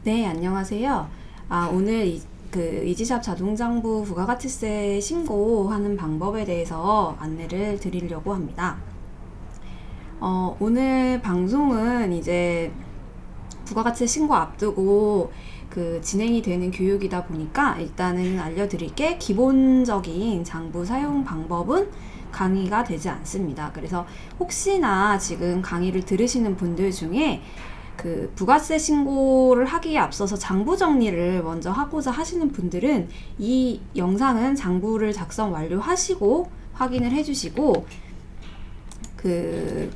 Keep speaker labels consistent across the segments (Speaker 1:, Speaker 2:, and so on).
Speaker 1: 네, 안녕하세요. 오늘 이지샵 자동장부 부가가치세 신고하는 방법에 대해서 안내를 드리려고 합니다. 오늘 방송은 이제 부가가치세 신고 앞두고 진행이 되는 교육이다 보니까 일단은 알려드릴 게 기본적인 장부 사용 방법은 강의가 되지 않습니다. 그래서 혹시나 지금 강의를 들으시는 분들 중에 부가세 신고를 하기에 앞서서 장부 정리를 먼저 하고자 하시는 분들은 이 영상은 장부를 작성 완료하시고 확인을 해주시고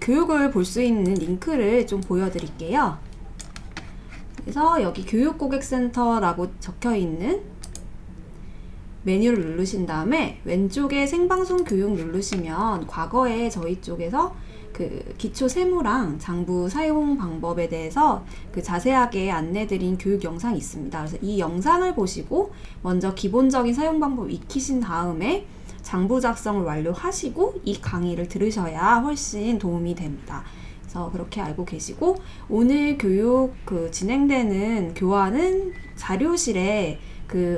Speaker 1: 교육을 볼 수 있는 링크를 좀 보여드릴게요. 그래서 여기 교육고객센터라고 적혀 있는 메뉴를 누르신 다음에 왼쪽에 생방송 교육 누르시면 과거에 저희 쪽에서 기초 세무랑 장부 사용 방법에 대해서 자세하게 안내드린 교육 영상이 있습니다. 그래서 이 영상을 보시고 먼저 기본적인 사용 방법 익히신 다음에 장부 작성을 완료하시고 이 강의를 들으셔야 훨씬 도움이 됩니다. 그래서 그렇게 알고 계시고 오늘 교육 진행되는 교환은 자료실에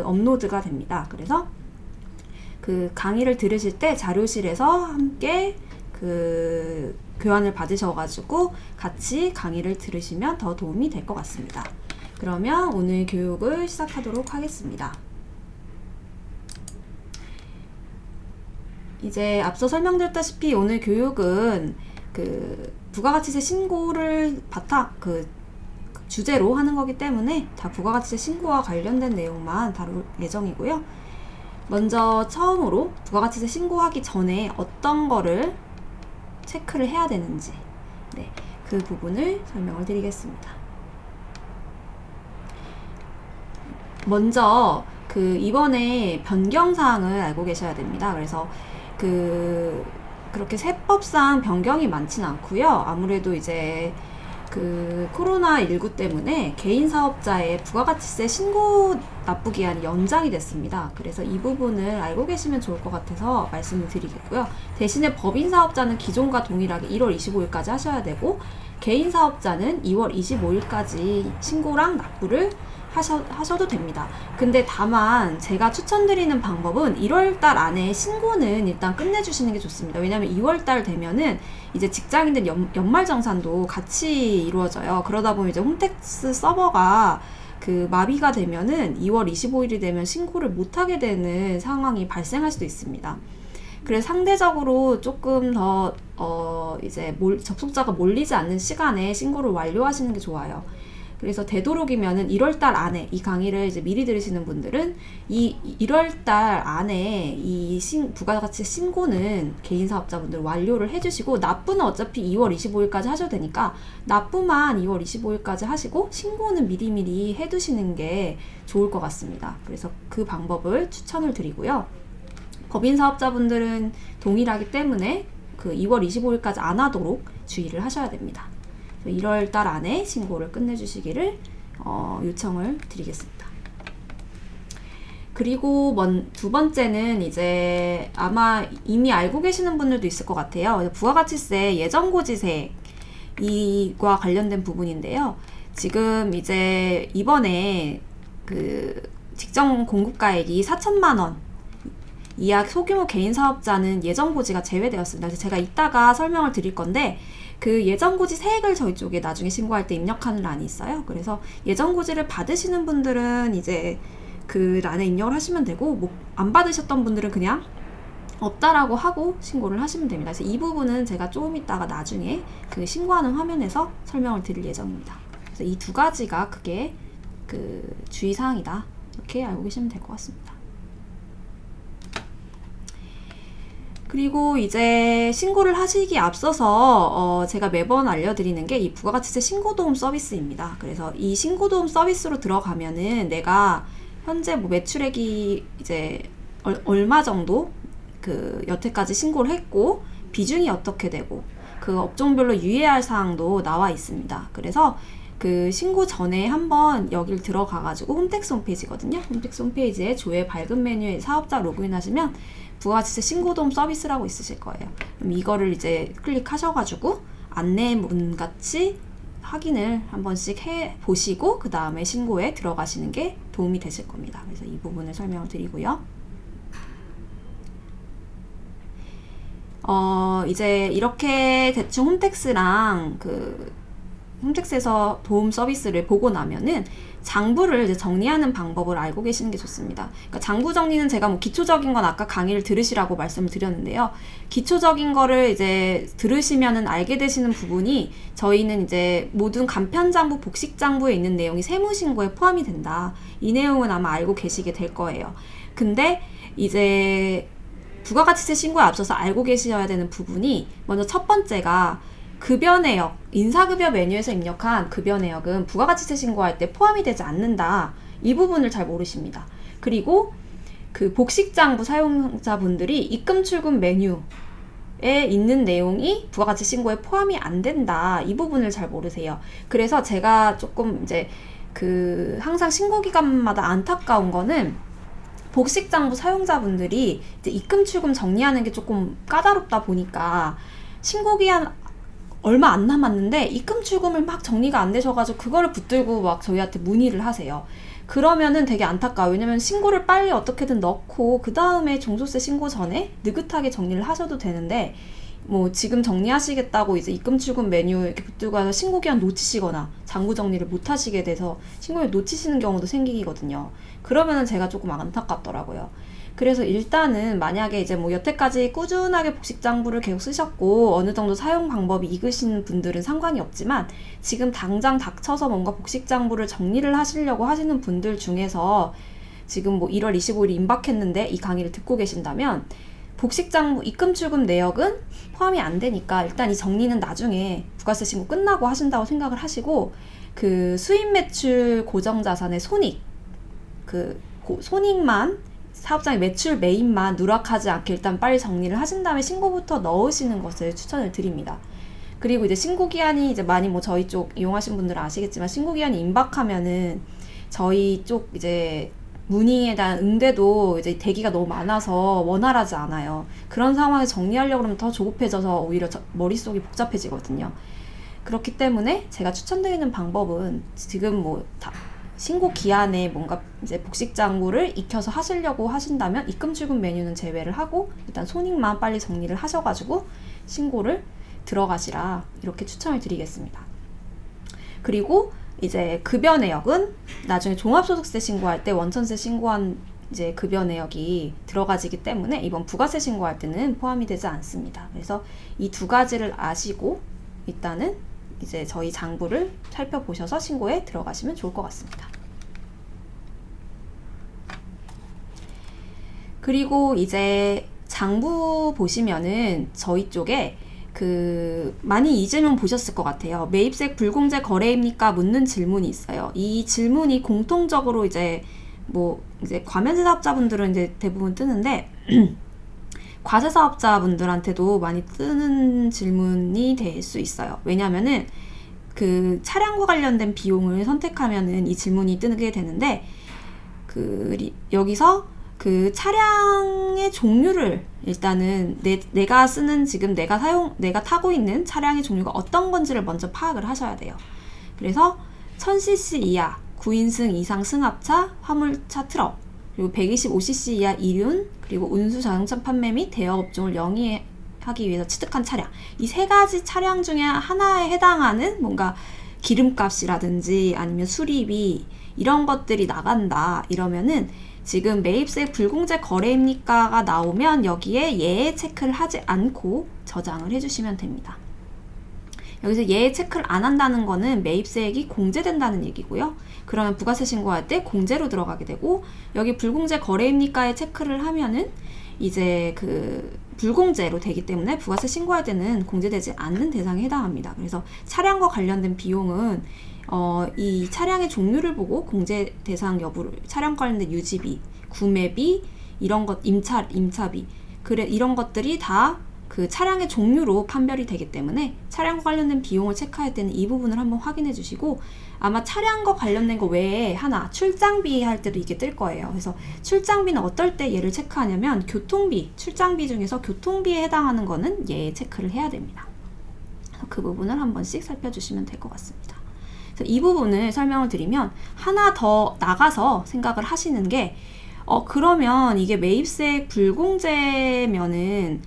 Speaker 1: 업로드가 됩니다. 그래서 강의를 들으실 때 자료실에서 함께 교환을 받으셔가지고 같이 강의를 들으시면 더 도움이 될 것 같습니다. 그러면 오늘 교육을 시작하도록 하겠습니다. 이제 앞서 설명드렸다시피 오늘 교육은 부가가치세 신고를 주제로 하는 거기 때문에 다 부가가치세 신고와 관련된 내용만 다룰 예정이고요. 먼저 처음으로 부가가치세 신고하기 전에 어떤 거를 체크를 해야 되는지 그 부분을 설명을 드리겠습니다. 먼저 이번에 변경사항을 알고 계셔야 됩니다. 그래서 그렇게 세법상 변경이 많진 않고요. 아무래도 이제 코로나19 때문에 개인 사업자의 부가가치세 신고 납부 기한이 연장이 됐습니다. 그래서 이 부분을 알고 계시면 좋을 것 같아서 말씀을 드리겠고요. 대신에 법인 사업자는 기존과 동일하게 1월 25일까지 하셔야 되고 개인 사업자는 2월 25일까지 신고랑 납부를 하셔도 됩니다. 근데 다만 제가 추천드리는 방법은 1월달 안에 신고는 일단 끝내주시는 게 좋습니다. 왜냐하면 2월달 되면은 이제 직장인들 연말정산도 같이 이루어져요. 그러다 보면 이제 홈택스 서버가 마비가 되면은 2월 25일이 되면 신고를 못하게 되는 상황이 발생할 수도 있습니다. 그래서 상대적으로 조금 더 이제 접속자가 몰리지 않는 시간에 신고를 완료하시는 게 좋아요. 그래서 되도록이면은 1월달 안에 이 강의를 이제 미리 들으시는 분들은 이 1월달 안에 이 부가가치 신고는 개인 사업자분들 완료를 해주시고 납부는 어차피 2월 25일까지 하셔도 되니까 납부만 2월 25일까지 하시고 신고는 미리미리 해두시는 게 좋을 것 같습니다. 그래서 그 방법을 추천을 드리고요. 법인 사업자분들은 동일하기 때문에 2월 25일까지 안 하도록 주의를 하셔야 됩니다. 1월달 안에 신고를 끝내주시기를 요청을 드리겠습니다. 그리고 두 번째는 이제 아마 이미 알고 계시는 분들도 있을 것 같아요. 부가가치세 예정고지세과 관련된 부분인데요. 지금 이제 이번에 직정 공급가액이 4천만 원 이하 소규모 개인 사업자는 예정고지가 제외되었습니다. 그래서 제가 이따가 설명을 드릴 건데 예정고지 세액을 저희 쪽에 나중에 신고할 때 입력하는 란이 있어요. 그래서 예정고지를 받으시는 분들은 이제 란에 입력을 하시면 되고 안 받으셨던 분들은 그냥 없다라고 하고 신고를 하시면 됩니다. 그래서 이 부분은 제가 조금 이따가 나중에 신고하는 화면에서 설명을 드릴 예정입니다. 그래서 이 두 가지가 크게 주의사항이다. 이렇게 알고 계시면 될 것 같습니다. 그리고 이제 신고를 하시기에 앞서서 제가 매번 알려드리는 게 이 부가가치세 신고도움 서비스입니다. 그래서 이 신고도움 서비스로 들어가면은 내가 현재 매출액이 이제 얼마 정도 여태까지 신고를 했고 비중이 어떻게 되고 업종별로 유의할 사항도 나와 있습니다. 그래서 신고 전에 한번 여길 들어가가지고 홈택스 홈페이지거든요. 홈택스 홈페이지에 조회 발급 메뉴에 사업자 로그인 하시면 부가가치세 신고도움 서비스라고 있으실 거예요. 그럼 이거를 이제 클릭하셔가지고 안내문 같이 확인을 한 번씩 해 보시고 그 다음에 신고에 들어가시는 게 도움이 되실 겁니다. 그래서 이 부분을 설명을 드리고요. 이제 이렇게 대충 홈택스랑 홈택스에서 도움 서비스를 보고 나면은 장부를 이제 정리하는 방법을 알고 계시는 게 좋습니다. 그러니까 장부 정리는 제가 뭐 기초적인 건 아까 강의를 들으시라고 말씀을 드렸는데요. 기초적인 거를 이제 들으시면은 알게 되시는 부분이 저희는 이제 모든 간편장부, 복식장부에 있는 내용이 세무신고에 포함이 된다. 이 내용은 아마 알고 계시게 될 거예요. 근데 이제 부가가치세 신고에 앞서서 알고 계셔야 되는 부분이 먼저 첫 번째가 급여 내역, 인사급여 메뉴에서 입력한 급여 내역은 부가가치세 신고할 때 포함이 되지 않는다. 이 부분을 잘 모르십니다. 그리고 그 복식장부 사용자분들이 입금 출금 메뉴에 있는 내용이 부가가치 신고에 포함이 안 된다. 이 부분을 잘 모르세요. 그래서 제가 조금 이제 항상 신고 기간마다 안타까운 거는 복식장부 사용자분들이 이제 입금 출금 정리하는 게 조금 까다롭다 보니까 신고기한 얼마 안 남았는데 입금 출금을 막 정리가 안 되셔가지고 그거를 붙들고 막 저희한테 문의를 하세요. 그러면은 되게 안타까워요. 왜냐면 신고를 빨리 어떻게든 넣고 그 다음에 종소세 신고 전에 느긋하게 정리를 하셔도 되는데 뭐 지금 정리하시겠다고 이제 입금 출금 메뉴 이렇게 붙들고 가서 신고기한 놓치시거나 장부 정리를 못 하시게 돼서 신고를 놓치시는 경우도 생기거든요. 그러면은 제가 조금 안타깝더라고요. 그래서 일단은 만약에 이제 뭐 여태까지 꾸준하게 복식장부를 계속 쓰셨고 어느 정도 사용 방법이 익으신 분들은 상관이 없지만 지금 당장 닥쳐서 뭔가 복식장부를 정리를 하시려고 하시는 분들 중에서 지금 뭐 1월 25일 임박했는데 이 강의를 듣고 계신다면 복식장부 입금 출금 내역은 포함이 안 되니까 일단 이 정리는 나중에 부가세 신고 끝나고 하신다고 생각을 하시고 수입 매출 고정자산의 손익 손익만 사업장의 매출 메인만 누락하지 않게 일단 빨리 정리를 하신 다음에 신고부터 넣으시는 것을 추천을 드립니다. 그리고 이제 신고기한이 이제 많이 뭐 저희 쪽 이용하신 분들은 아시겠지만 신고기한이 임박하면은 저희 쪽 이제 문의에 대한 응대도 이제 대기가 너무 많아서 원활하지 않아요. 그런 상황에 정리하려고 그러면 더 조급해져서 오히려 머릿속이 복잡해지거든요. 그렇기 때문에 제가 추천드리는 방법은 지금 뭐 신고 기한에 뭔가 이제 복식장부를 익혀서 하시려고 하신다면 입금 출금 메뉴는 제외를 하고 일단 손익만 빨리 정리를 하셔가지고 신고를 들어가시라 이렇게 추천을 드리겠습니다. 그리고 이제 급여 내역은 나중에 종합소득세 신고할 때 원천세 신고한 이제 급여 내역이 들어가지기 때문에 이번 부가세 신고할 때는 포함이 되지 않습니다. 그래서 이 두 가지를 아시고 일단은 이제 저희 장부를 살펴보셔서 신고에 들어가시면 좋을 것 같습니다. 그리고 이제 장부 보시면은 저희 쪽에 많이 이 질문 보셨을 것 같아요. 매입세 불공제 거래입니까? 묻는 질문이 있어요. 이 질문이 공통적으로 이제 과면세 사업자분들은 이제 대부분 뜨는데 과세 사업자분들한테도 많이 뜨는 질문이 될 수 있어요. 왜냐면은 차량과 관련된 비용을 선택하면은 이 질문이 뜨게 되는데 여기서 차량의 종류를 일단은 내가 쓰는 지금 내가 타고 있는 차량의 종류가 어떤 건지를 먼저 파악을 하셔야 돼요. 그래서 1000cc 이하 9인승 이상 승합차, 화물차, 트럭, 그리고 125cc 이하 이륜, 그리고 운수 자동차 판매 및 대여 업종을 영위하기 위해서 취득한 차량. 이 세 가지 차량 중에 하나에 해당하는 뭔가 기름값이라든지 아니면 수리비 이런 것들이 나간다 이러면은 지금 매입세 불공제 거래입니까가 나오면 여기에 예외 체크를 하지 않고 저장을 해주시면 됩니다. 여기서 예외 체크를 안 한다는 거는 매입세액이 공제된다는 얘기고요. 그러면 부가세 신고할 때 공제로 들어가게 되고 여기 불공제 거래입니까에 체크를 하면은 이제 불공제로 되기 때문에 부가세 신고할 때는 공제되지 않는 대상에 해당합니다. 그래서 차량과 관련된 비용은 이 차량의 종류를 보고 공제 대상 여부를 차량 관련된 유지비, 구매비, 이런 것 임차비 이런 것들이 다 차량의 종류로 판별이 되기 때문에 차량과 관련된 비용을 체크할 때는 이 부분을 한번 확인해 주시고 아마 차량과 관련된 거 외에 하나 출장비 할 때도 이게 뜰 거예요. 그래서 출장비는 어떨 때 얘를 체크하냐면 교통비, 출장비 중에서 교통비에 해당하는 거는 얘 체크를 해야 됩니다. 그 부분을 한 번씩 살펴주시면 될 것 같습니다. 그래서 이 부분을 설명을 드리면 하나 더 나가서 생각을 하시는 게 그러면 이게 매입세 불공제면은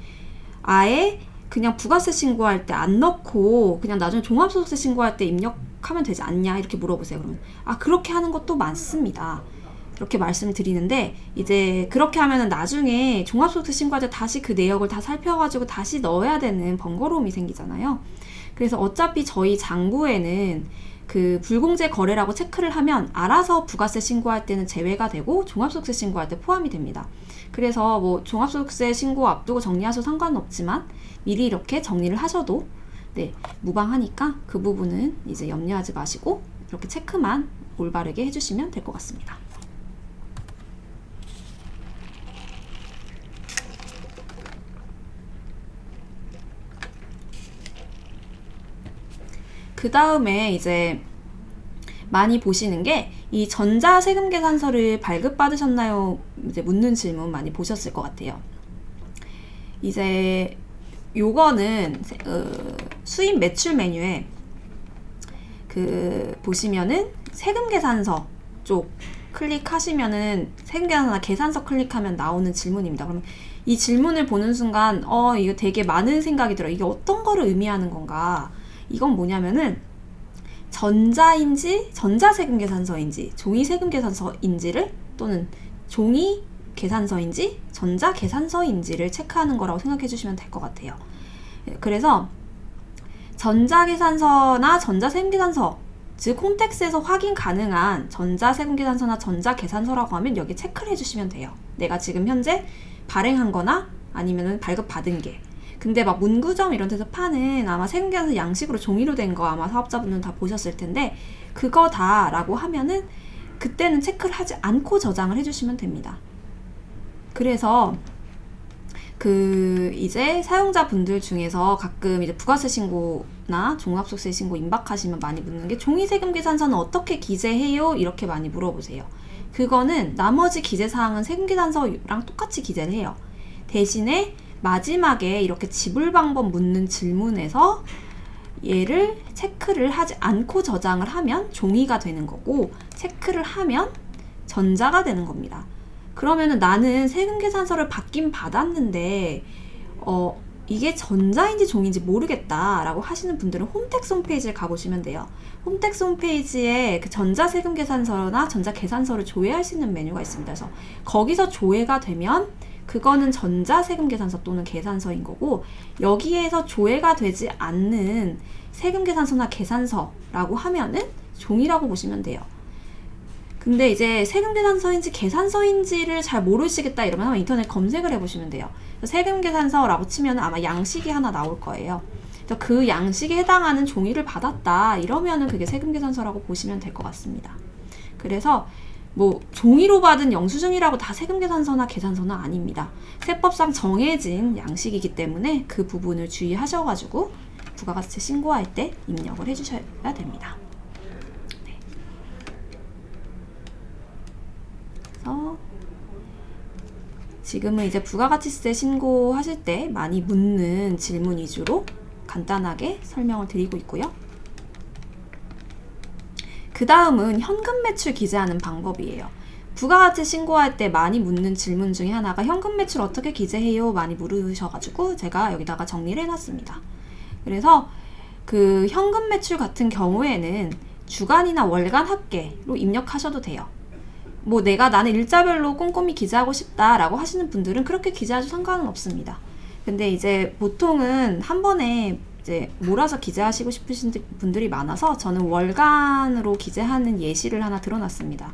Speaker 1: 아예 그냥 부가세 신고할 때 안 넣고 그냥 나중에 종합소득세 신고할 때 입력하면 되지 않냐 이렇게 물어보세요. 그러면 그렇게 하는 것도 많습니다. 이렇게 말씀을 드리는데 이제 그렇게 하면은 나중에 종합소득세 신고할 때 다시 그 내역을 다 살펴가지고 다시 넣어야 되는 번거로움이 생기잖아요. 그래서 어차피 저희 장부에는 그 불공제 거래라고 체크를 하면 알아서 부가세 신고할 때는 제외가 되고 종합소득세 신고할 때 포함이 됩니다. 그래서 뭐 종합소득세 신고 앞두고 정리하셔도 상관은 없지만 미리 이렇게 정리를 하셔도 무방하니까 그 부분은 이제 염려하지 마시고 이렇게 체크만 올바르게 해주시면 될 것 같습니다. 그 다음에 이제 많이 보시는 게 이 전자세금계산서를 발급받으셨나요? 이제 묻는 질문 많이 보셨을 것 같아요. 이제 요거는 수입 매출 메뉴에 보시면은 세금계산서 쪽 클릭하시면은 세금계산서나 계산서 클릭하면 나오는 질문입니다. 그러면 이 질문을 보는 순간 이거 되게 많은 생각이 들어요. 이게 어떤 거를 의미하는 건가? 이건 뭐냐면은 전자인지 전자세금계산서인지 종이세금계산서인지를 또는 종이계산서인지 전자계산서인지를 체크하는 거라고 생각해 주시면 될 것 같아요. 그래서 전자계산서나 전자세금계산서 즉 홈택스에서 확인 가능한 전자세금계산서나 전자계산서라고 하면 여기 체크를 해주시면 돼요. 내가 지금 현재 발행한 거나 아니면은 발급받은 게. 근데 막 문구점 이런 데서 파는 아마 세금계산서 양식으로 종이로 된 거 아마 사업자분들은 다 보셨을 텐데 그거다라고 하면은 그때는 체크를 하지 않고 저장을 해주시면 됩니다. 그래서 이제 사용자분들 중에서 가끔 이제 부가세 신고나 종합소득세 신고 임박하시면 많이 묻는 게 종이세금계산서는 어떻게 기재해요? 이렇게 많이 물어보세요. 그거는 나머지 기재사항은 세금계산서랑 똑같이 기재를 해요. 대신에 마지막에 이렇게 지불 방법 묻는 질문에서 얘를 체크를 하지 않고 저장을 하면 종이가 되는 거고 체크를 하면 전자가 되는 겁니다. 그러면은 나는 세금계산서를 받긴 받았는데 이게 전자인지 종인지 모르겠다라고 하시는 분들은 홈택스 홈페이지를 가보시면 돼요. 홈택스 홈페이지에 그 전자세금계산서나 전자계산서를 조회할 수 있는 메뉴가 있습니다. 그래서 거기서 조회가 되면 그거는 전자세금계산서 또는 계산서인 거고 여기에서 조회가 되지 않는 세금계산서나 계산서라고 하면은 종이라고 보시면 돼요. 근데 이제 세금계산서인지 계산서인지를 잘 모르시겠다 이러면 한번 인터넷 검색을 해보시면 돼요. 세금계산서라고 치면 아마 양식이 하나 나올 거예요. 그래서 그 양식에 해당하는 종이를 받았다 이러면은 그게 세금계산서라고 보시면 될 것 같습니다. 그래서 뭐 종이로 받은 영수증이라고 다 세금계산서나 계산서는 아닙니다. 세법상 정해진 양식이기 때문에 그 부분을 주의하셔가지고 부가가치세 신고할 때 입력을 해주셔야 됩니다. 네. 그래서 지금은 이제 부가가치세 신고하실 때 많이 묻는 질문 위주로 간단하게 설명을 드리고 있고요. 그 다음은 현금 매출 기재하는 방법이에요. 부가가치 신고할 때 많이 묻는 질문 중에 하나가 현금 매출 어떻게 기재해요? 많이 물으셔가지고 제가 여기다가 정리를 해놨습니다. 그래서 그 현금 매출 같은 경우에는 주간이나 월간 합계로 입력하셔도 돼요. 뭐 나는 일자별로 꼼꼼히 기재하고 싶다라고 하시는 분들은 그렇게 기재하셔도 상관은 없습니다. 근데 이제 보통은 한 번에 이제 몰아서 기재하시고 싶으신 분들이 많아서 저는 월간으로 기재하는 예시를 하나 들어놨습니다.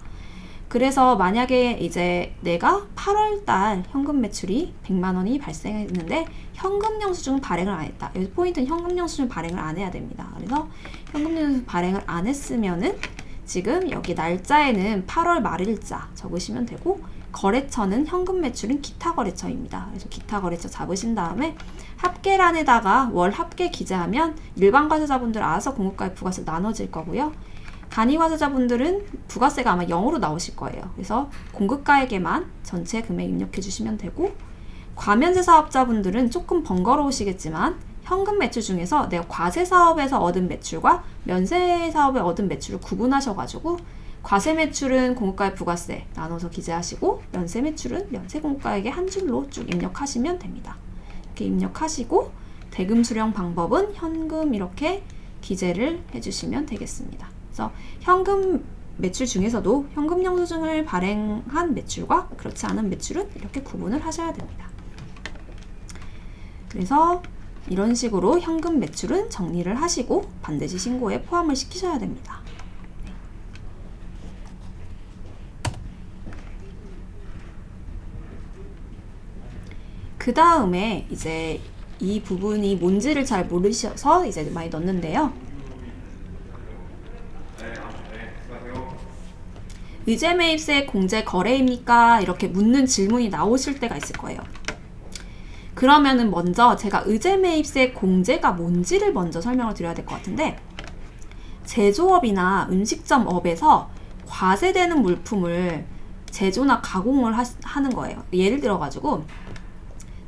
Speaker 1: 그래서 만약에 이제 내가 8월달 현금 매출이 100만 원이 발생했는데 현금 영수증 발행을 안 했다. 여기 포인트는 현금 영수증 발행을 안 해야 됩니다. 그래서 현금 영수증 발행을 안 했으면은 지금 여기 날짜에는 8월 말일자 적으시면 되고 거래처는 현금 매출은 기타 거래처입니다. 그래서 기타 거래처 잡으신 다음에 합계란에다가 월 합계 기재하면 일반 과세자분들 알아서 공급가액 부가세 나눠질 거고요. 간이 과세자분들은 부가세가 아마 0으로 나오실 거예요. 그래서 공급가액에만 전체 금액 입력해 주시면 되고 과면세 사업자분들은 조금 번거로우시겠지만 현금 매출 중에서 내가 과세 사업에서 얻은 매출과 면세 사업에 얻은 매출을 구분하셔가지고 과세 매출은 공급가액 부가세 나눠서 기재하시고 면세 매출은 면세 공급가액에 한 줄로 쭉 입력하시면 됩니다. 이렇게 입력하시고 대금 수령 방법은 현금 이렇게 기재를 해주시면 되겠습니다. 그래서 현금 매출 중에서도 현금 영수증을 발행한 매출과 그렇지 않은 매출은 이렇게 구분을 하셔야 됩니다. 그래서 이런 식으로 현금 매출은 정리를 하시고 반드시 신고에 포함을 시키셔야 됩니다. 그 다음에 이제 이 부분이 뭔지를 잘 모르셔서 이제 많이 넣는데요. 의제 매입세 공제 거래입니까? 이렇게 묻는 질문이 나오실 때가 있을 거예요. 그러면은 먼저 제가 의제 매입세 공제가 뭔지를 먼저 설명을 드려야 될 것 같은데, 제조업이나 음식점업에서 과세되는 물품을 제조나 가공을 하는 거예요. 예를 들어 가지고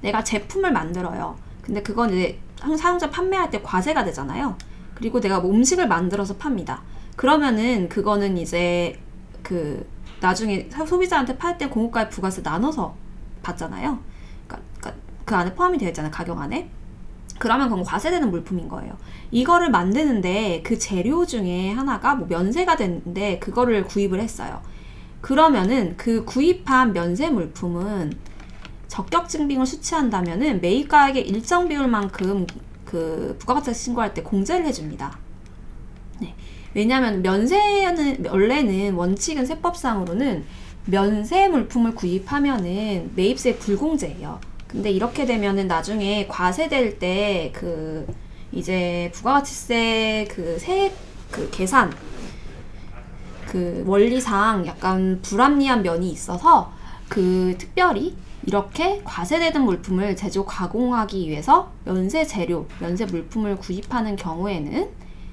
Speaker 1: 내가 제품을 만들어요. 근데 그건 이제 사용자 판매할 때 과세가 되잖아요. 그리고 내가 뭐 음식을 만들어서 팝니다. 그러면은 그거는 이제 그 나중에 소비자한테 팔 때 공급가액 부가세 나눠서 받잖아요. 그러니까 그 안에 포함이 되어 있잖아요. 가격 안에. 그러면 그건 과세되는 물품인 거예요. 이거를 만드는데 그 재료 중에 하나가 뭐 면세가 됐는데 그거를 구입을 했어요. 그러면은 그 구입한 면세 물품은 적격 증빙을 수취한다면은 매입가액의 일정 비율만큼 그 부가가치 신고할 때 공제를 해줍니다. 네. 왜냐하면 면세는 원래는 원칙은 세법상으로는 면세 물품을 구입하면은 매입세 불공제예요. 근데 이렇게 되면은 나중에 과세될 때 그 이제 부가가치세 그 계산 그 원리상 약간 불합리한 면이 있어서 그 특별히 이렇게 과세되는 물품을 제조 가공하기 위해서 면세 재료, 면세 물품을 구입하는 경우에는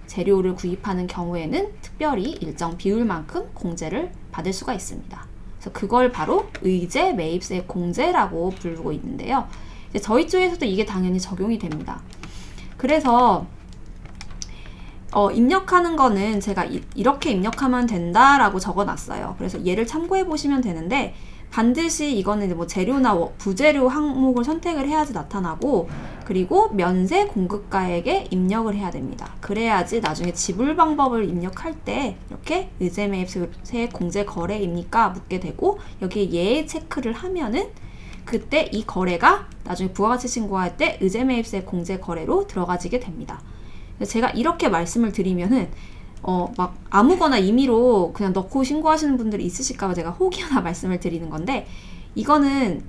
Speaker 1: 재료를 구입하는 경우에는 특별히 일정 비율만큼 공제를 받을 수가 있습니다. 그래서 그걸 바로 의제 매입세 공제라고 부르고 있는데요. 이제 저희 쪽에서도 이게 당연히 적용이 됩니다. 그래서 입력하는 거는 제가 이렇게 입력하면 된다라고 적어놨어요. 그래서 얘를 참고해 보시면 되는데 반드시 이거는 이제 뭐 재료나 부재료 항목을 선택을 해야지 나타나고, 그리고 면세 공급가액에 입력을 해야 됩니다. 그래야지 나중에 지불 방법을 입력할 때 이렇게 의제 매입세 공제 거래입니까? 묻게 되고 여기에 예 체크를 하면은 그때 이 거래가 나중에 부가가치 신고할 때 의제 매입세 공제 거래로 들어가지게 됩니다. 제가 이렇게 말씀을 드리면은 막 아무거나 임의로 그냥 넣고 신고하시는 분들이 있으실까봐 제가 혹여나 말씀을 드리는 건데, 이거는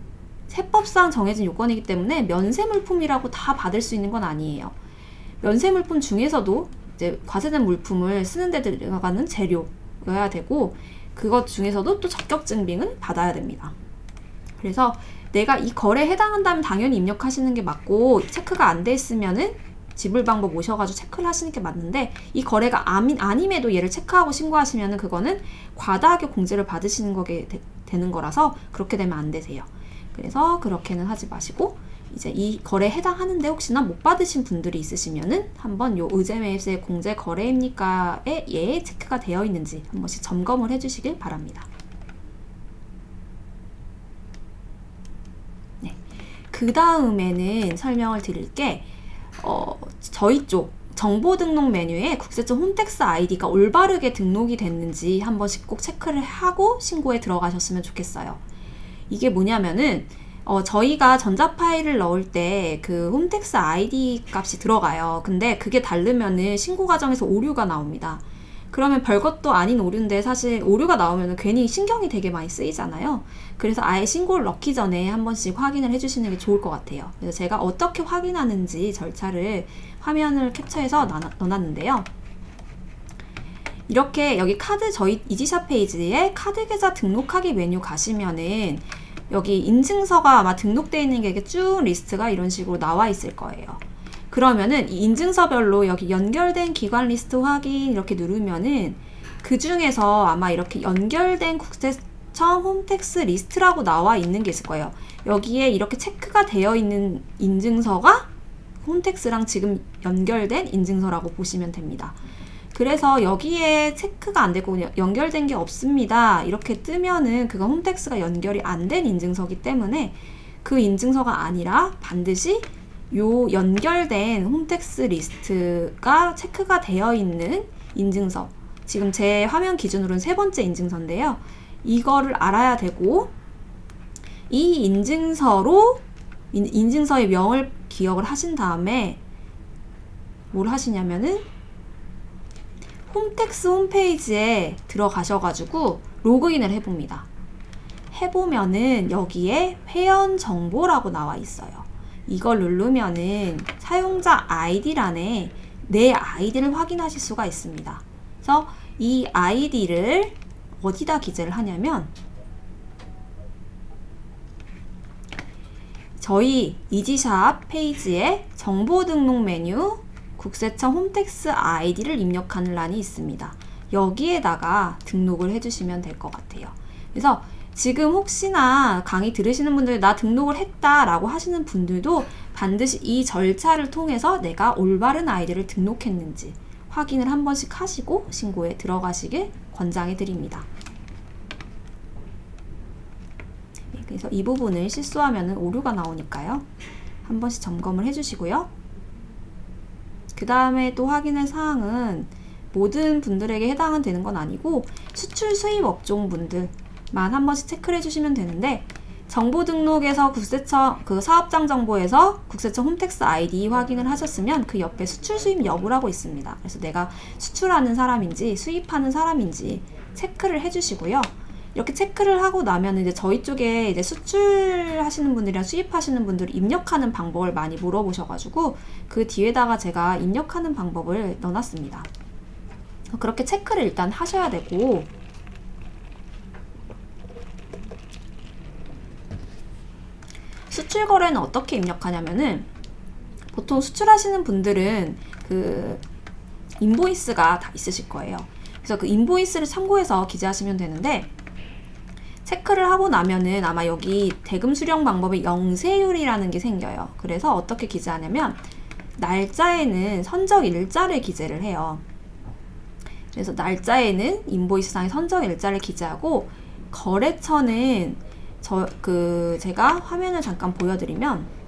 Speaker 1: 세법상 정해진 요건이기 때문에 면세 물품이라고 다 받을 수 있는 건 아니에요. 면세 물품 중에서도 이제 과세된 물품을 쓰는 데 들어가는 재료여야 되고, 그것 중에서도 또 적격 증빙을 받아야 됩니다. 그래서 내가 이 거래에 해당한다면 당연히 입력하시는 게 맞고, 체크가 안 돼 있으면은 지불 방법 오셔가지고 체크를 하시는 게 맞는데, 이 거래가 아님에도 얘를 체크하고 신고하시면은 그거는 과다하게 공제를 받으시는 거게 되는 거라서 그렇게 되면 안 되세요. 그래서 그렇게는 하지 마시고, 이제 이 거래에 해당하는데 혹시나 못 받으신 분들이 있으시면은 한번 요 의제 매입세 공제 거래입니까에 예 체크가 되어 있는지 한 번씩 점검을 해주시길 바랍니다. 네. 그 다음에는 설명을 드릴 게 저희 쪽 정보 등록 메뉴에 국세청 홈택스 아이디가 올바르게 등록이 됐는지 한 번씩 꼭 체크를 하고 신고에 들어가셨으면 좋겠어요. 이게 뭐냐면은 저희가 전자 파일을 넣을 때 그 홈택스 아이디 값이 들어가요. 근데 그게 다르면은 신고 과정에서 오류가 나옵니다. 그러면 별것도 아닌 오류인데 사실 오류가 나오면 괜히 신경이 되게 많이 쓰이잖아요. 그래서 아예 신고를 넣기 전에 한 번씩 확인을 해주시는 게 좋을 것 같아요. 그래서 제가 어떻게 확인하는지 절차를 화면을 캡처해서 넣어놨는데요. 이렇게 여기 저희 이지샵 페이지에 카드 계좌 등록하기 메뉴 가시면은 여기 인증서가 아마 등록되어 있는 게 이렇게 쭉 리스트가 이런 식으로 나와 있을 거예요. 그러면은 이 인증서별로 여기 연결된 기관 리스트 확인 이렇게 누르면은 그 중에서 아마 이렇게 연결된 국세청 홈택스 리스트라고 나와 있는 게 있을 거예요. 여기에 이렇게 체크가 되어 있는 인증서가 홈택스랑 지금 연결된 인증서라고 보시면 됩니다. 그래서 여기에 체크가 안 되고 연결된 게 없습니다. 이렇게 뜨면은 그건 홈택스가 연결이 안 된 인증서기 때문에 그 인증서가 아니라 반드시 요 연결된 홈택스 리스트가 체크가 되어 있는 인증서, 지금 제 화면 기준으로는 3번째 인증서인데요. 이거를 알아야 되고, 이 인증서로 인증서의 명을 기억을 하신 다음에 뭘 하시냐면은 홈택스 홈페이지에 들어가셔가지고 로그인을 해봅니다. 해보면은 여기에 회원 정보라고 나와 있어요. 이걸 누르면은 사용자 아이디란에 내 아이디를 확인하실 수가 있습니다. 그래서 이 아이디를 어디다 기재를 하냐면 저희 이지샵 페이지에 정보 등록 메뉴 국세청 홈택스 아이디를 입력하는 란이 있습니다. 여기에다가 등록을 해주시면 될 것 같아요. 그래서 지금 혹시나 강의 들으시는 분들 나 등록을 했다라고 하시는 분들도 반드시 이 절차를 통해서 내가 올바른 아이디를 등록했는지 확인을 한 번씩 하시고 신고에 들어가시길 권장해 드립니다. 그래서 이 부분을 실수하면 오류가 나오니까요. 한 번씩 점검을 해주시고요. 그 다음에 또 확인할 사항은 모든 분들에게 해당은 되는 건 아니고 수출 수입 업종 분들만 한 번씩 체크를 해주시면 되는데, 정보 등록에서 국세청 그 사업장 정보에서 국세청 홈택스 아이디 확인을 하셨으면 그 옆에 수출 수입 여부라고 있습니다. 그래서 내가 수출하는 사람인지 수입하는 사람인지 체크를 해주시고요. 이렇게 체크를 하고 나면 이제 저희 쪽에 이제 수출하시는 분들이랑 수입하시는 분들이 입력하는 방법을 많이 물어보셔가지고 그 뒤에다가 제가 입력하는 방법을 넣어놨습니다. 그렇게 체크를 일단 하셔야 되고, 수출 거래는 어떻게 입력하냐면은 보통 수출하시는 분들은 그 인보이스가 다 있으실 거예요. 그래서 그 인보이스를 참고해서 기재하시면 되는데, 체크를 하고 나면은 아마 여기 대금 수령 방법에 영세율이라는 게 생겨요. 그래서 어떻게 기재하냐면 날짜에는 선적 일자를 기재를 해요. 그래서 날짜에는 인보이스상의 선적 일자를 기재하고, 거래처는 제가 화면을 잠깐 보여드리면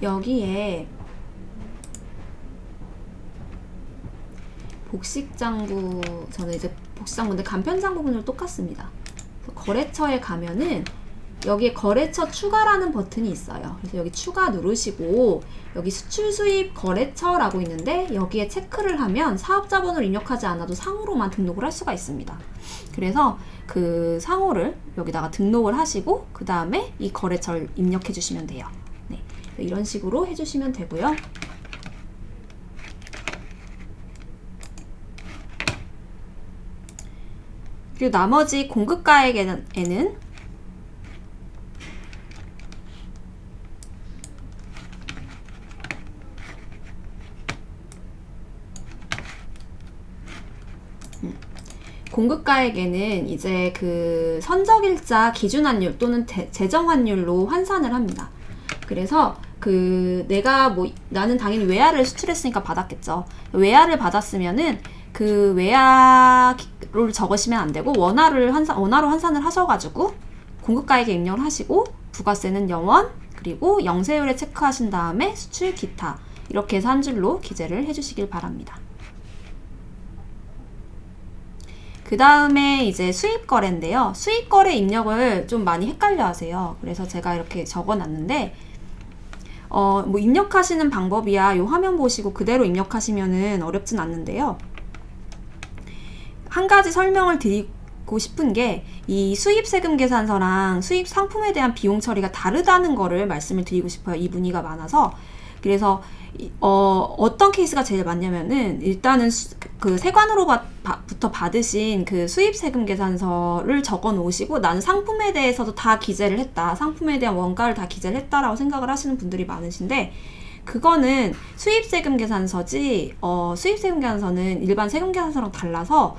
Speaker 1: 여기에 복식장부, 저는 이제 복식장부인데 간편장부분으로 똑같습니다. 거래처에 가면은 여기에 거래처 추가라는 버튼이 있어요. 그래서 여기 추가 누르시고 여기 수출 수입 거래처라고 있는데 여기에 체크를 하면 사업자 번호를 입력하지 않아도 상호로만 등록을 할 수가 있습니다. 그래서 그 상호를 여기다가 등록을 하시고 그 다음에 이 거래처를 입력해 주시면 돼요. 네, 이런 식으로 해주시면 되고요. 그리고 나머지 공급가액에는 공급가액에는 이제 그 선적일자 기준환율 또는 재정환율로 환산을 합니다. 그래서 그 나는 당연히 외화를 수출했으니까 받았겠죠. 외화를 받았으면은 그 외화를 적으시면 안 되고 원화로 환산을 하셔가지고 공급가액에 입력을 하시고 부가세는 0원, 그리고 영세율에 체크하신 다음에 수출 기타 이렇게 해서 한 줄로 기재를 해주시길 바랍니다. 그 다음에 이제 수입거래인데요. 수입거래 입력을 좀 많이 헷갈려 하세요. 그래서 제가 이렇게 적어 놨는데 뭐 입력하시는 방법이야 요 화면 보시고 그대로 입력하시면은 어렵진 않는데요. 한 가지 설명을 드리고 싶은 게 이 수입세금 계산서랑 수입 상품에 대한 비용 처리가 다르다는 거를 말씀을 드리고 싶어요. 이 문의가 많아서. 그래서 어떤 케이스가 제일 많냐면은 일단은 그 세관으로부터 받으신 그 수입세금 계산서를 적어 놓으시고 나는 상품에 대해서도 다 기재를 했다. 상품에 대한 원가를 다 기재를 했다라고 생각을 하시는 분들이 많으신데 그거는 수입세금 계산서지 수입세금 계산서는 일반 세금 계산서랑 달라서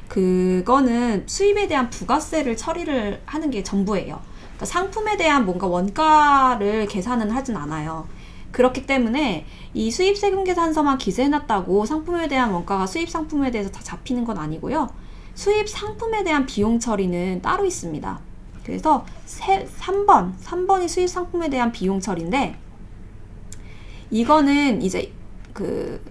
Speaker 1: 그거는 수입에 대한 부가세를 처리를 하는 게 전부예요. 그러니까 상품에 대한 뭔가 원가를 계산은 하진 않아요. 그렇기 때문에 이 수입세금 계산서만 기재해놨다고 상품에 대한 원가가 수입 상품에 대해서 다 잡히는 건 아니고요. 수입 상품에 대한 비용 처리는 따로 있습니다. 그래서 3번이 수입 상품에 대한 비용 처리인데 이거는 이제 그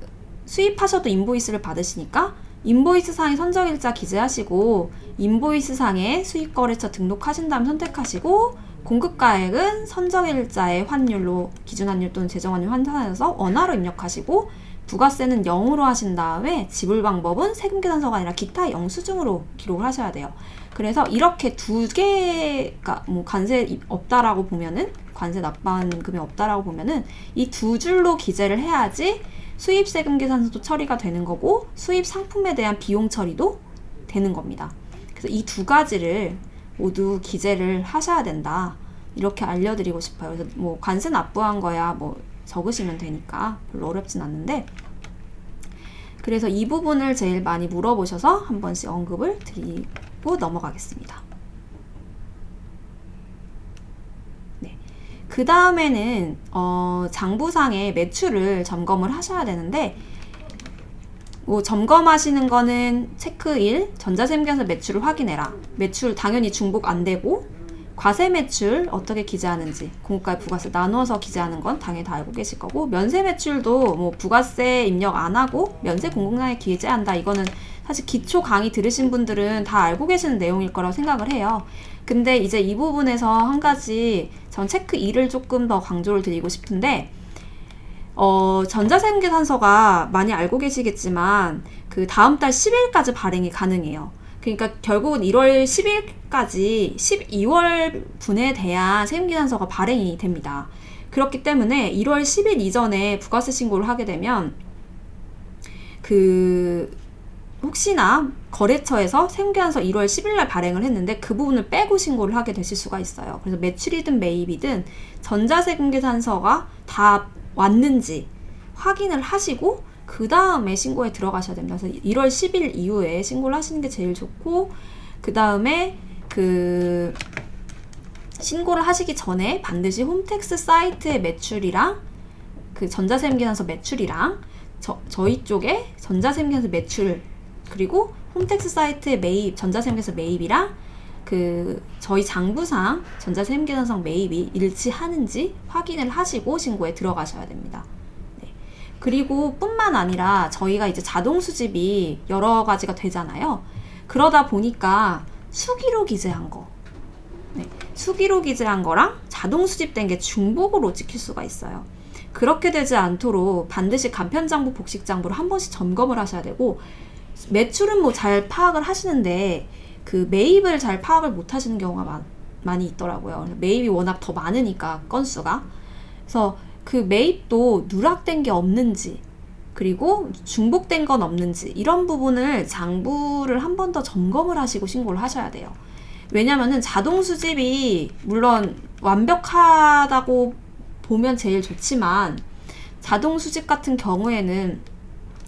Speaker 1: 수입하셔도 인보이스를 받으시니까 인보이스 상에 선적일자 기재하시고 인보이스 상에 수입거래처 등록하신 다음 선택하시고 공급가액은 선적일자의 환율로 기준환율 또는 제정환율 환산해서 원화로 입력하시고 부가세는 0으로 하신 다음에 지불 방법은 세금계산서가 아니라 기타 영수증으로 기록을 하셔야 돼요. 그래서 이렇게 두 개가 뭐 관세 없다라고 보면은 관세 납부한 금액 없다라고 보면은 이 두 줄로 기재를 해야지 수입세금 계산서도 처리가 되는 거고 수입 상품에 대한 비용 처리도 되는 겁니다. 그래서 이 두 가지를 모두 기재를 하셔야 된다. 이렇게 알려드리고 싶어요. 그래서 뭐 관세 납부한 거야 뭐 적으시면 되니까 별로 어렵진 않는데 그래서 이 부분을 제일 많이 물어보셔서 한 번씩 언급을 드리고 넘어가겠습니다. 네. 그 다음에는 장부상의 매출을 점검을 하셔야 되는데 뭐 점검하시는 거는 체크 1, 전자세금계산서 매출을 확인해라. 매출 당연히 중복 안 되고 과세 매출 어떻게 기재하는지 공급가액 부가세 나눠서 기재하는 건 당연히 다 알고 계실 거고 면세 매출도 뭐 부가세 입력 안 하고 면세 공공장에 기재한다. 이거는 사실 기초 강의 들으신 분들은 다 알고 계시는 내용일 거라고 생각을 해요. 근데 이제 이 부분에서 한 가지 전 체크 2를 조금 더 강조를 드리고 싶은데 전자세금계산서가 많이 알고 계시겠지만 그 다음 달 10일까지 발행이 가능해요. 그러니까 결국은 1월 10일까지 12월 분에 대한 세금계산서가 발행이 됩니다. 그렇기 때문에 1월 10일 이전에 부가세 신고를 하게 되면 그 혹시나 거래처에서 세금계산서 1월 10일날 발행을 했는데 그 부분을 빼고 신고를 하게 되실 수가 있어요. 그래서 매출이든 매입이든 전자세금계산서가 다 왔는지 확인을 하시고 그 다음에 신고에 들어가셔야 됩니다. 그래서 1월 10일 이후에 신고를 하시는 게 제일 좋고 그 다음에 그 신고를 하시기 전에 반드시 홈택스 사이트의 매출이랑 그 전자세금계산서 매출이랑 저희 쪽에 전자세금계산서 매출 그리고 홈택스 사이트의 매입 전자세금계산서 매입이랑 그 저희 장부상 전자세금계산서 매입이 일치하는지 확인을 하시고 신고에 들어가셔야 됩니다. 네. 그리고 뿐만 아니라 저희가 이제 자동 수집이 여러 가지가 되잖아요. 그러다 보니까 수기로 기재한 거 네. 수기로 기재한 거랑 자동 수집된 게 중복으로 찍힐 수가 있어요. 그렇게 되지 않도록 반드시 간편장부 복식장부를 한 번씩 점검을 하셔야 되고 매출은 뭐 잘 파악을 하시는데 그 매입을 잘 파악을 못 하시는 경우가 많이 있더라고요. 매입이 워낙 더 많으니까 건수가. 그래서 그 매입도 누락된 게 없는지 그리고 중복된 건 없는지 이런 부분을 장부를 한 번 더 점검을 하시고 신고를 하셔야 돼요. 왜냐면은 자동 수집이 물론 완벽하다고 보면 제일 좋지만 자동 수집 같은 경우에는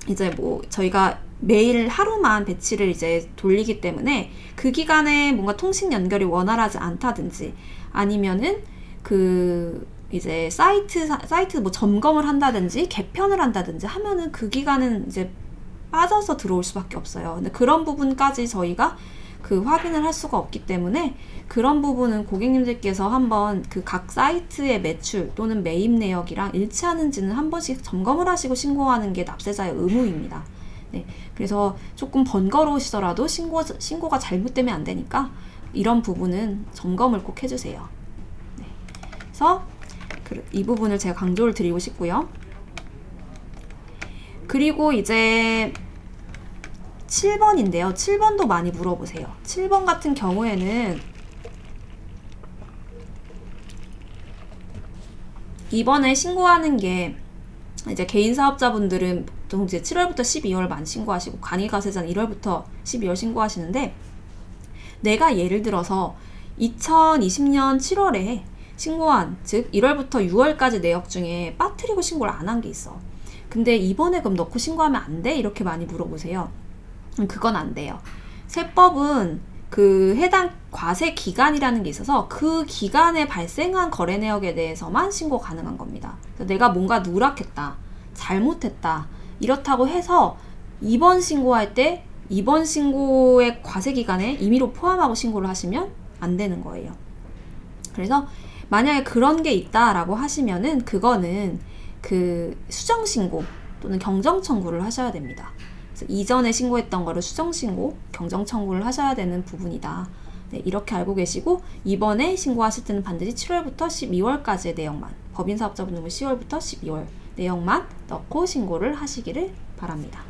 Speaker 1: 이제 뭐 저희가 매일 하루만 배치를 이제 돌리기 때문에 그 기간에 뭔가 통신 연결이 원활하지 않다든지 아니면은 그 이제 사이트 뭐 점검을 한다든지 개편을 한다든지 하면은 그 기간은 이제 빠져서 들어올 수밖에 없어요. 근데 그런 부분까지 저희가 그 확인을 할 수가 없기 때문에 그런 부분은 고객님들께서 한번 그 각 사이트의 매출 또는 매입 내역이랑 일치하는지는 한 번씩 점검을 하시고 신고하는 게 납세자의 의무입니다. 네, 그래서 조금 번거로우시더라도 신고가 잘못되면 안 되니까 이런 부분은 점검을 꼭 해주세요. 네, 그래서 이 부분을 제가 강조를 드리고 싶고요. 그리고 이제 7번인데요. 7번도 많이 물어보세요. 7번 같은 경우에는 이번에 신고하는 게 이제 개인 사업자분들은 보통 이제 7월부터 12월만 신고하시고 간이가세자는 1월부터 12월 신고하시는데, 내가 예를 들어서 2020년 7월에 신고한, 즉 1월부터 6월까지 내역 중에 빠뜨리고 신고를 안 한 게 있어. 근데 이번에 그럼 넣고 신고하면 안 돼? 이렇게 많이 물어보세요. 그건 안 돼요. 세법은 그 해당 과세 기간이라는 게 있어서 그 기간에 발생한 거래 내역에 대해서만 신고 가능한 겁니다. 그래서 내가 뭔가 누락했다, 잘못했다, 이렇다고 해서 이번 신고할 때 이번 신고의 과세 기간에 임의로 포함하고 신고를 하시면 안 되는 거예요. 그래서 만약에 그런 게 있다라고 하시면은 그거는 그 수정 신고 또는 경정 청구를 하셔야 됩니다. 그래서 이전에 신고했던 거를 수정 신고, 경정 청구를 하셔야 되는 부분이다. 네, 이렇게 알고 계시고, 이번에 신고하실 때는 반드시 7월부터 12월까지의 내용만, 법인 사업자분들은 10월부터 12월 내용만 넣고 신고를 하시기를 바랍니다.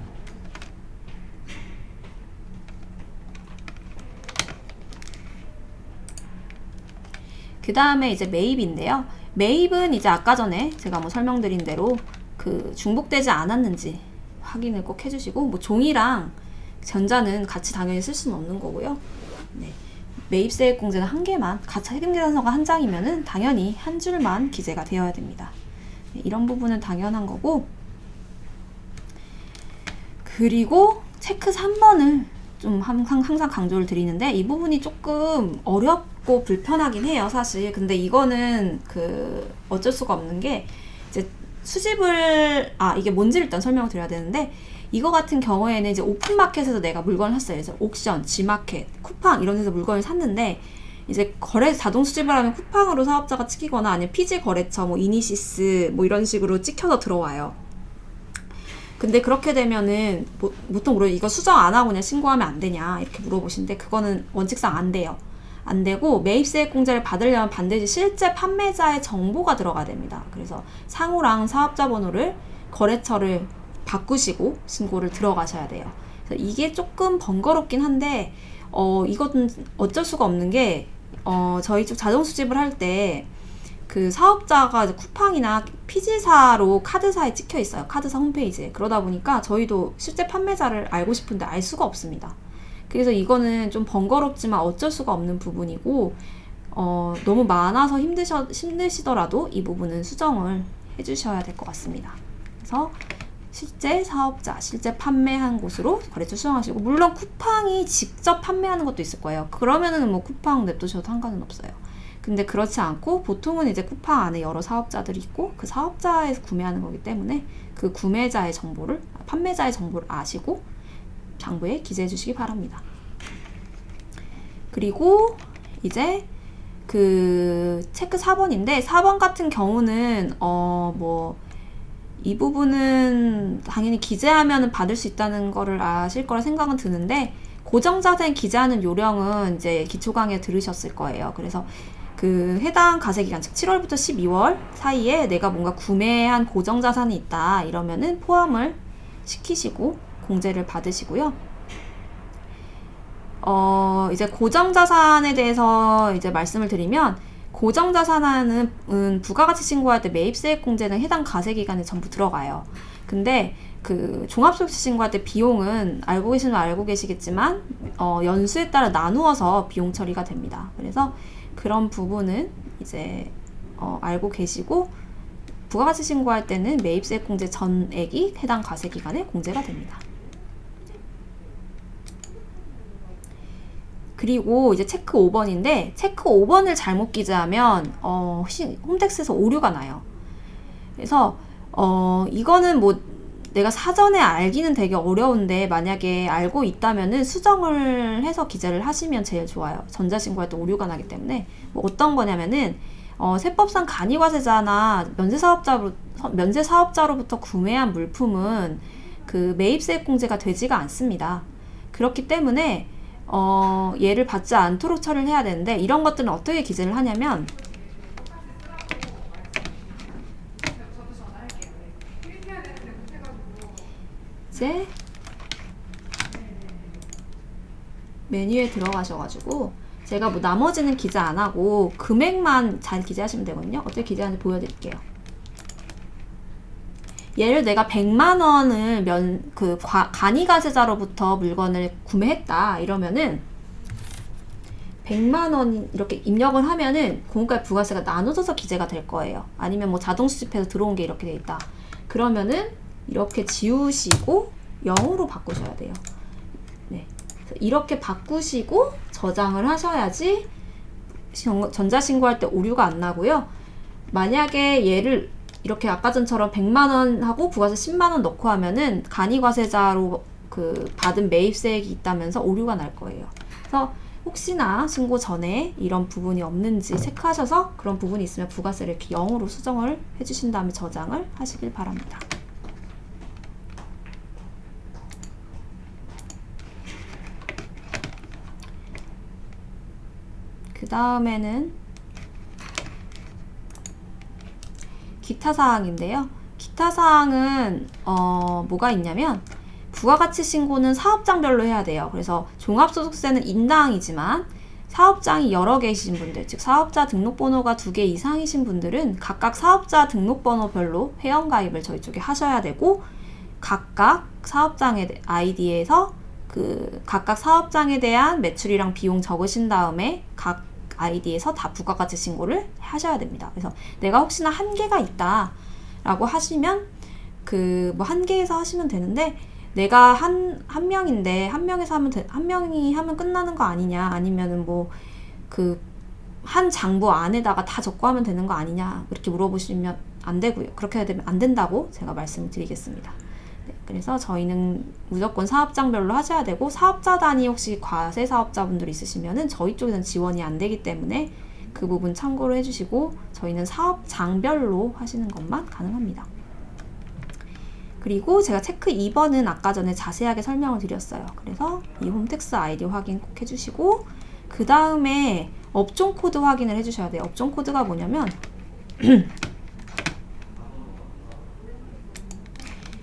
Speaker 1: 그 다음에 이제 매입인데요. 매입은 이제 아까 전에 제가 뭐 설명드린 대로 그 중복되지 않았는지 확인을 꼭 해주시고, 뭐 종이랑 전자는 같이 당연히 쓸 수는 없는 거고요. 네. 매입세액공제는 한 개만, 같이 세금계산서가 한 장이면은 당연히 한 줄만 기재가 되어야 됩니다. 네, 이런 부분은 당연한 거고, 그리고 체크 3번을 좀 항상 강조를 드리는데, 이 부분이 조금 어렵고 불편하긴 해요, 사실. 근데 이거는 그 어쩔 수가 없는 게, 이제 수집을, 이게 뭔지를 일단 설명을 드려야 되는데, 이거 같은 경우에는 이제 오픈마켓에서 내가 물건을 샀어요. 그래서 옥션, G마켓, 쿠팡 이런 데서 물건을 샀는데, 이제 거래 자동 수집을 하면 쿠팡으로 사업자가 찍히거나 아니면 피지 거래처, 뭐 이니시스 뭐 이런 식으로 찍혀서 들어와요. 근데 그렇게 되면은 보통 물론 이거 수정 안 하고 그냥 신고하면 안 되냐 이렇게 물어보시는데, 그거는 원칙상 안 돼요. 안 되고, 매입세액 공제를 받으려면 반드시 실제 판매자의 정보가 들어가야 됩니다. 그래서 상호랑 사업자 번호를, 거래처를 바꾸시고 신고를 들어가셔야 돼요. 그래서 이게 조금 번거롭긴 한데, 이것은 어쩔 수가 없는 게, 저희 쪽 자동 수집을 할 때 그 사업자가 이제 쿠팡이나 피지사로 카드사에 찍혀 있어요. 카드사 홈페이지에. 그러다 보니까 저희도 실제 판매자를 알고 싶은데 알 수가 없습니다. 그래서 이거는 좀 번거롭지만 어쩔 수가 없는 부분이고, 너무 많아서 힘드시더라도 이 부분은 수정을 해주셔야 될 것 같습니다. 그래서 실제 사업자, 실제 판매한 곳으로 거래처 수정하시고, 물론 쿠팡이 직접 판매하는 것도 있을 거예요. 그러면은 뭐 쿠팡 냅두셔도 상관은 없어요. 근데 그렇지 않고 보통은 이제 쿠팡 안에 여러 사업자들이 있고 그 사업자에서 구매하는 거기 때문에 그 구매자의 정보를, 판매자의 정보를 아시고 장부에 기재해 주시기 바랍니다. 그리고 이제 그 체크 4번인데, 4번 같은 경우는 이 부분은 당연히 기재하면 받을 수 있다는 거를 아실 거라 생각은 드는데, 고정자산 기재하는 요령은 이제 기초 강의 들으셨을 거예요. 그래서 그 해당 과세기간, 즉 7월부터 12월 사이에 내가 뭔가 구매한 고정자산이 있다 이러면은 포함을 시키시고 공제를 받으시고요. 이제 고정자산에 대해서 이제 말씀을 드리면, 고정자산은 부가가치 신고할 때 매입세액 공제는 해당 과세기간에 전부 들어가요. 근데 그 종합소득세 신고할 때 비용은 알고 계시겠지만 연수에 따라 나누어서 비용 처리가 됩니다. 그래서 그런 부분은 이제 알고 계시고, 부가가치 신고할 때는 매입세액 공제 전액이 해당 과세기간에 공제가 됩니다. 그리고 이제 체크 5번인데, 체크 5번을 잘못 기재하면 홈택스에서 오류가 나요. 그래서 이거는 뭐 내가 사전에 알기는 되게 어려운데, 만약에 알고 있다면은 수정을 해서 기재를 하시면 제일 좋아요. 전자신고할 때 오류가 나기 때문에. 뭐 어떤 거냐면은 세법상 간이과세자나 면세사업자로부터 구매한 물품은 그 매입세액 공제가 되지가 않습니다. 그렇기 때문에 얘를 받지 않도록 처리를 해야 되는데, 이런 것들은 어떻게 기재를 하냐면, 이제 메뉴에 들어가셔가지고, 제가 뭐 나머지는 기재 안 하고 금액만 잘 기재하시면 되거든요. 어떻게 기재하는지 보여드릴게요. 얘를 내가 100만 원을 간이가세자로부터 물건을 구매했다 이러면은 100만 원 이렇게 입력을 하면은 공과의 부가세가 나눠져서 기재가 될 거예요. 아니면 뭐 자동 수집해서 들어온 게 이렇게 돼 있다. 그러면은 이렇게 지우시고 0으로 바꾸셔야 돼요. 네. 이렇게 바꾸시고 저장을 하셔야지 전자신고할 때 오류가 안 나고요. 만약에 얘를 이렇게 아까 전처럼 100만 원 하고 부가세 10만 원 넣고 하면은 간이과세자로 받은 매입세액이 있다면서 오류가 날 거예요. 그래서 혹시나 신고 전에 이런 부분이 없는지 체크하셔서 그런 부분이 있으면 부가세를 이렇게 0으로 수정을 해주신 다음에 저장을 하시길 바랍니다. 그 다음에는 기타 사항인데요. 기타 사항은 뭐가 있냐면 부가가치 신고는 사업장별로 해야 돼요. 그래서 종합소득세는 인당이지만 사업장이 여러 개이신 분들, 즉 사업자 등록번호가 2개 이상이신 분들은 각각 사업자 등록번호별로 회원가입을 저희 쪽에 하셔야 되고 각각 사업장의 아이디에서 각각 사업장에 대한 매출이랑 비용 적으신 다음에 각 아이디에서 다 부가가치 신고를 하셔야 됩니다. 그래서 내가 혹시나 한계가 있다 라고 하시면 뭐 한 개에서 하시면 되는데 내가 한 명인데 한 명에서 한 명이 하면 끝나는 거 아니냐, 아니면은 뭐 한 장부 안에다가 다 적고 하면 되는 거 아니냐 이렇게 물어보시면 안 되고요. 그렇게 되면 안 된다고 제가 말씀을 드리겠습니다. 네, 그래서 저희는 무조건 사업장별로 하셔야 되고 사업자 단위 혹시 과세 사업자분들 있으시면은 저희 쪽에서는 지원이 안 되기 때문에 그 부분 참고로 해주시고 저희는 사업장별로 하시는 것만 가능합니다. 그리고 제가 체크 2번은 아까 전에 자세하게 설명을 드렸어요. 그래서 이 홈택스 아이디 확인 꼭 해주시고 그 다음에 업종 코드 확인을 해주셔야 돼요. 업종 코드가 뭐냐면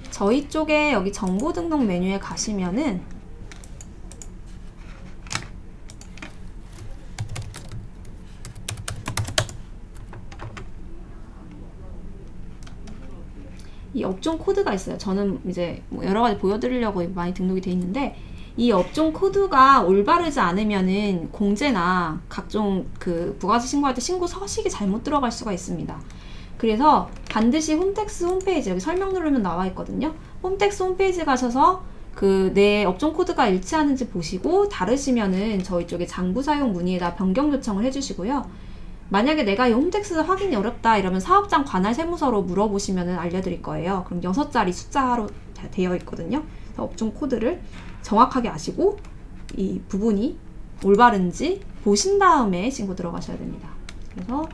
Speaker 1: 저희 쪽에 여기 정보 등록 메뉴에 가시면은 이 업종 코드가 있어요. 저는 이제 뭐 여러 가지 보여드리려고 많이 등록이 돼 있는데 이 업종 코드가 올바르지 않으면은 공제나 각종 부가세 신고할 때 신고 서식이 잘못 들어갈 수가 있습니다. 그래서 반드시 홈택스 홈페이지 여기 설명 누르면 나와 있거든요. 홈택스 홈페이지 가셔서 내 업종 코드가 일치하는지 보시고 다르시면은 저희 쪽에 장부 사용 문의에다 변경 요청을 해주시고요. 만약에 내가 이 홈택스 확인이 어렵다 이러면 사업장 관할 세무서로 물어보시면은 알려드릴 거예요. 그럼 6자리 숫자로 되어 있거든요. 그래서 업종 코드를 정확하게 아시고 이 부분이 올바른지 보신 다음에 신고 들어가셔야 됩니다. 그래서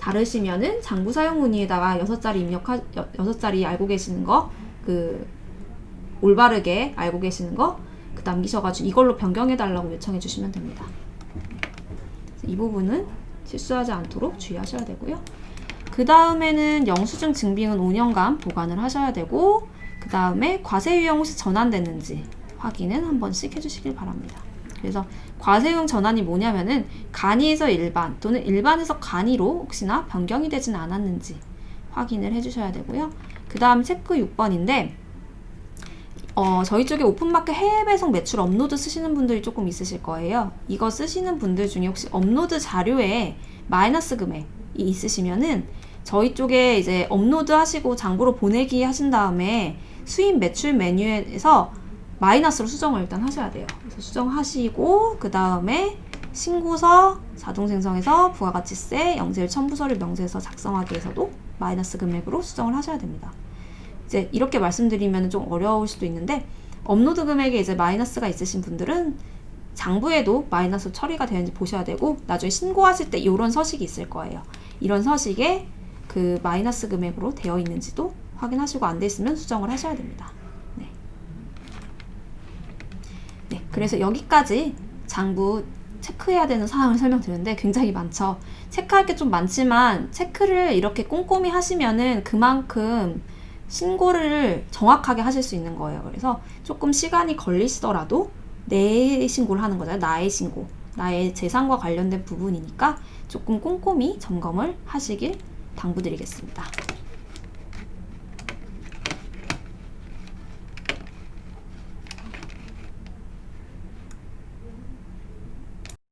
Speaker 1: 다르시면은 장부 사용 문의에다가 6자리 알고 계시는 거, 올바르게 알고 계시는 거 남기셔가지고 이걸로 변경해달라고 요청해 주시면 됩니다. 이 부분은 실수하지 않도록 주의하셔야 되고요. 그 다음에는 영수증 증빙은 5년간 보관을 하셔야 되고 그 다음에 과세유형 혹시 전환됐는지 확인은 한 번씩 해주시길 바랍니다. 그래서 과세유형 전환이 뭐냐면은 간이에서 일반 또는 일반에서 간이로 혹시나 변경이 되진 않았는지 확인을 해주셔야 되고요. 그 다음 체크 6번인데 저희 쪽에 오픈마켓 해외 배송 매출 업로드 쓰시는 분들이 조금 있으실 거예요. 이거 쓰시는 분들 중에 혹시 업로드 자료에 마이너스 금액이 있으시면은 저희 쪽에 이제 업로드 하시고 장부로 보내기 하신 다음에 수입 매출 메뉴에서 마이너스로 수정을 일단 하셔야 돼요. 그래서 수정하시고 그 다음에 신고서 자동 생성해서 부가가치세 영세율 첨부서류 명세서 작성하기에서도 마이너스 금액으로 수정을 하셔야 됩니다. 이제 이렇게 말씀드리면 좀 어려울 수도 있는데 업로드 금액에 이제 마이너스가 있으신 분들은 장부에도 마이너스 처리가 되는지 보셔야 되고 나중에 신고하실 때 이런 서식이 있을 거예요. 이런 서식에 마이너스 금액으로 되어 있는지도 확인하시고 안 돼 있으면 수정을 하셔야 됩니다. 네, 그래서 여기까지 장부 체크해야 되는 사항을 설명드렸는데 굉장히 많죠. 체크할 게 좀 많지만 체크를 이렇게 꼼꼼히 하시면은 그만큼 신고를 정확하게 하실 수 있는 거예요. 그래서 조금 시간이 걸리시더라도 내 신고를 하는 거잖아요. 나의 신고, 나의 재산과 관련된 부분이니까 조금 꼼꼼히 점검을 하시길 당부드리겠습니다.